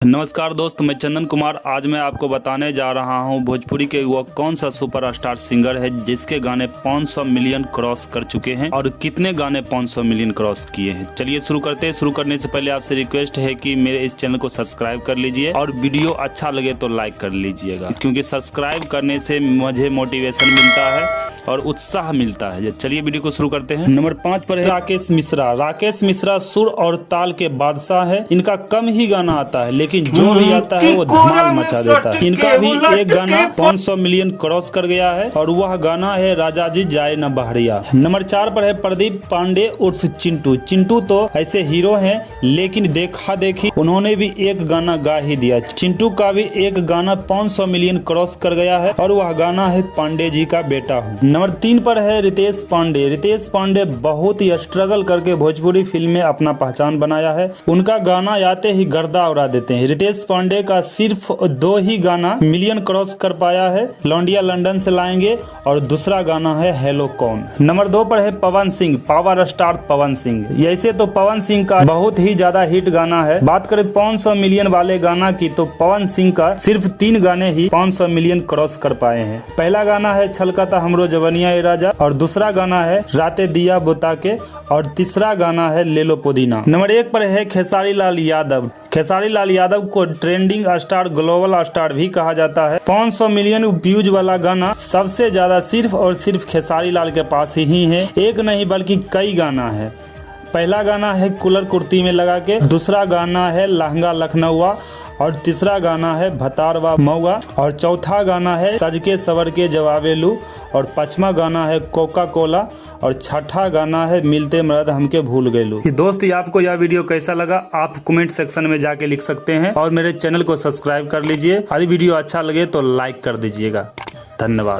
नमस्कार दोस्त, मैं चंदन कुमार। आज मैं आपको बताने जा रहा हूं भोजपुरी के वो कौन सा सुपरस्टार सिंगर है जिसके गाने 500 मिलियन क्रॉस कर चुके हैं और कितने गाने 500 मिलियन क्रॉस किए हैं। चलिए शुरू करते हैं। शुरू करने से पहले आपसे रिक्वेस्ट है कि मेरे इस चैनल को सब्सक्राइब कर लीजिए और वीडियो अच्छा लगे तो लाइक कर लीजिएगा, क्योंकि सब्सक्राइब करने से मुझे मोटिवेशन मिलता है और उत्साह मिलता है। चलिए वीडियो को शुरू करते हैं। नंबर 5 पर है राकेश मिश्रा। राकेश मिश्रा सुर और ताल के बादशाह है। इनका कम ही गाना आता है, लेकिन जो भी आता है वो धमाल मचा देता है। इनका भी एक गाना 500 मिलियन क्रॉस कर गया है और वह गाना है राजा जी जाए न बहरिया। नंबर 4 पर है प्रदीप पांडे उर्फ चिंटू। चिंटू तो ऐसे हीरो हैं, लेकिन देखा देखी उन्होंने भी एक गाना गा ही दिया। चिंटू का भी एक गाना 500 मिलियन क्रॉस कर गया है और वह गाना है पांडे जी का बेटा हूँ। नंबर 3 पर है रितेश पांडे। रितेश पांडे बहुत ही स्ट्रगल करके भोजपुरी फिल्म में अपना पहचान बनाया है। उनका गाना आते ही गर्दा उड़ा देते हैं। रितेश पांडे का सिर्फ 2 ही गाना मिलियन क्रॉस कर पाया है, लौंडिया लंदन से लाएंगे और दूसरा गाना है हेलो कौन। नंबर 2 पर है पवन सिंह, पावर स्टार पवन सिंह। ऐसे तो पवन सिंह का बहुत ही ज्यादा हिट गाना है। बात करें 500 मिलियन वाले गाना की तो पवन सिंह का सिर्फ 3 गाने ही 500 मिलियन क्रॉस कर पाए हैं। पहला गाना है छलकता हमरो जवनिया ए राजा और दूसरा गाना है राते दिया बुता के और तीसरा गाना है ले लो पुदीना। नंबर 1 पर है खेसारी लाल यादव। खेसारी लाल यादव को ट्रेंडिंग स्टार, ग्लोबल स्टार भी कहा जाता है। 500 मिलियन व्यूज वाला गाना सबसे ज्यादा सिर्फ और सिर्फ खेसारी लाल के पास ही है। एक नहीं बल्कि कई गाना है। पहला गाना है कूलर कुर्ती में लगा के, दूसरा गाना है लहंगा लखनऊआ और तीसरा गाना है भतारवा मऊआ और चौथा गाना है सज के सवर के जवाबेलू और 5वां गाना है कोका कोला और छठा गाना है मिलते मर्द हमके भूल गएलू। दोस्त, आपको यह वीडियो कैसा लगा आप कमेंट सेक्शन में जाके लिख सकते हैं और मेरे चैनल को सब्सक्राइब कर लीजिए। यदि वीडियो अच्छा लगे तो लाइक कर दीजिएगा। धन्यवाद।